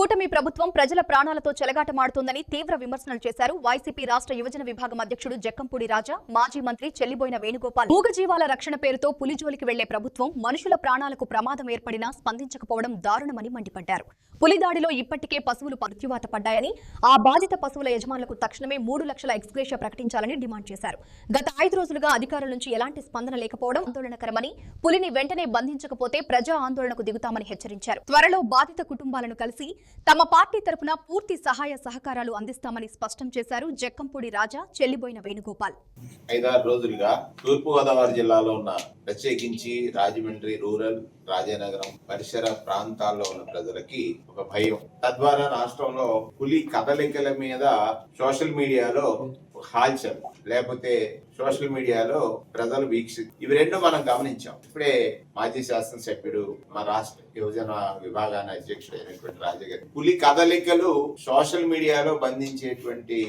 కూటమి ప్రభుత్వం ప్రజల ప్రాణాలతో చెలగాటమాడుతోందని తీవ్ర విమర్శలు చేశారు వైసీపీ రాష్ట్ర యువజన విభాగం అధ్యక్షుడు జక్కంపూడి రాజా. మాజీ మంత్రి చెల్లిబోయిన వేణుగోపాల్ మూగజీవాల రక్షణ పేరుతో పులిజోలికి వెళ్లే ప్రభుత్వం మనుషుల ప్రాణాలకు ప్రమాదం ఏర్పడినా స్పందించకపోవడం దారుణమని మండిపడ్డారు. పులిదాడిలో ఇప్పటికే పశువులు మృత్యువాత పడ్డాయని, ఆ బాధిత పశువుల యజమానులకు తక్షణమే 3 లక్షల ఎక్స్గ్రేషియా ప్రకటించాలని డిమాండ్ చేశారు. గత 5 రోజులుగా అధికారుల నుంచి ఎలాంటి స్పందన లేకపోవడం ఆందోళనకరమని, పులిని వెంటనే బంధించకపోతే ప్రజా ఆందోళనకు దిగుతామని హెచ్చరించారు. త్వరలో బాధిత కుటుంబాలను కలిసి తమ పార్టీ తరపున పూర్తి సహాయ సహకారాలు అందిస్తామని స్పష్టం చేశారు జక్కంపూడి రాజా, చెల్లిబోయిన వేణుగోపాల్. 5-6 రోజులుగా తూర్పుగోదావరి జిల్లాలో ఉన్న ప్రత్యేకించి రాజమండ్రి రూరల్, రాజానగరం పరిసర ప్రాంతాల్లో ఉన్న ప్రజలకి ఒక భయం. తద్వారా రాష్ట్రంలో పులి కదలికల మీద సోషల్ మీడియాలో హాల్చల్, లేకపోతే సోషల్ మీడియాలో ప్రజలు ఇవి రెండు మనం గమనించాం. ఇప్పుడే మాజీ శాసనసభ్యుడు, మా రాష్ట్ర యువజన విభాగాన్ని అధ్యక్షుడు అయినటువంటి రాజగారి పులి కదలికలు సోషల్ మీడియాలో బంధించేటువంటి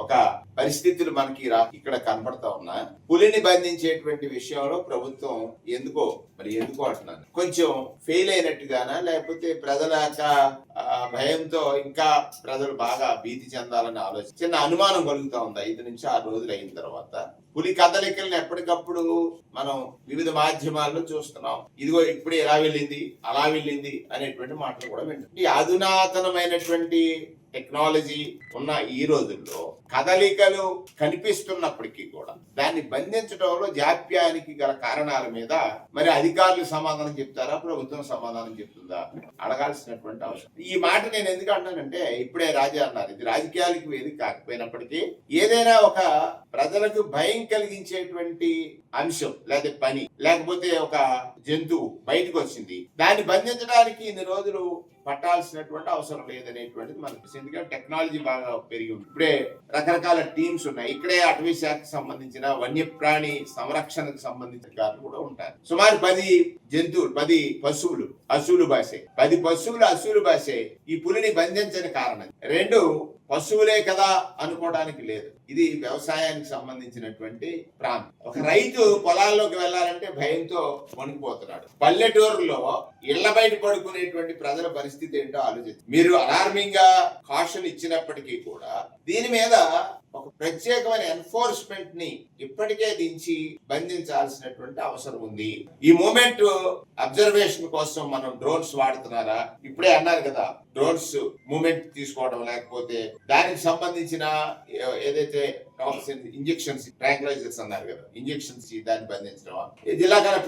ఒక పరిస్థితులు మనకి ఇక్కడ కనపడతా ఉన్నా, పులిని బంధించేటువంటి విషయంలో ప్రభుత్వం ఎందుకో అంటున్నాను, కొంచెం ఫెయిల్ అయినట్టుగానా, లేకపోతే ప్రజల యొక్క భయంతో ఇంకా ప్రజలు బాగా భీతి చెందాలని ఆలోచన, చిన్న అనుమానం కలుగుతా ఉంది. 5 నుంచి 6 రోజులు అయిన తర్వాత పులి కదలికలను ఎప్పటికప్పుడు మనం వివిధ మాధ్యమాల్లో చూస్తున్నాం. ఇదిగో ఇప్పుడు ఎలా వెళ్ళింది, అలా వెళ్ళింది అనేటువంటి మాటలు కూడా వింటాం. ఈ అధునాతనమైనటువంటి టెక్నాలజీ ఉన్న ఈ రోజుల్లో కదలికలు కనిపిస్తున్నప్పటికీ కూడా దాన్ని బంధించడంలో జాప్యానికి గల కారణాల మీద మరి అధికారులు సమాధానం చెప్తారా, ప్రభుత్వం సమాధానం చెప్తుందా అడగాల్సినటువంటి అవసరం. ఈ మాట నేను ఎందుకు అంటానంటే, ఇప్పుడే రాజా అన్నారు, ఇది రాజకీయాలకు వేదిక కాకపోయినప్పటికీ ఏదైనా ఒక ప్రజలకు భయం కలిగించేటువంటి అంశం లేదా పని, లేకపోతే ఒక జంతువు బయటకు వచ్చింది, దాన్ని బంధించడానికి ఇన్ని రోజులు పట్టాల్సినటువంటి అవసరం లేదనేటువంటిది మనకు. ఎందుకంటే టెక్నాలజీ బాగా పెరిగి ఉంది. ఇప్పుడే రకరకాల టీమ్స్ ఉన్నాయి. ఇక్కడే అటవీ శాఖకు సంబంధించిన వన్యప్రాణి సంరక్షణకు సంబంధించిన గారు కూడా ఉంటారు. సుమారు 10 జంతువులు, 10 పశువులు అసూలు బాసే, 10 పశువులు అసూలు బాసే. ఈ పులిని బంధించని కారణం 2 పశువులే కదా అనుకోవడానికి లేదు. ఇది వ్యవసాయానికి సంబంధించినటువంటి ప్రాంతం. ఒక రైతు పొలాల్లోకి వెళ్ళాలంటే భయంతో వణికిపోతున్నాడు. పల్లెటూరులో ఇళ్ల బయట పడుకునేటువంటి ప్రజల పరిస్థితి ఏంటో ఆలోచించి, మీరు అలార్మింగ్ గా కాషన్ ఇచ్చినప్పటికీ కూడా దీని మీద ఒక ప్రత్యేకమైన ఎన్ఫోర్స్మెంట్ ని ఇప్పటికే దించి బంధించాల్సినటువంటి అవసరం ఉంది. ఈ మూమెంట్ అబ్జర్వేషన్ కోసం మనం డ్రోన్స్ వాడుతున్నారా? ఇప్పుడే అన్నారు కదా, డ్రోన్స్ మూమెంట్ తీసుకోవడం, లేకపోతే దానికి సంబంధించిన ఏదైతే టాక్సిన్ ఇంజెక్షన్స్, ట్రాంక్లైజర్స్ అన్నారు కదా, ఇంజెక్షన్స్ దాన్ని బంధించడం. జిల్లా కలెక్టర్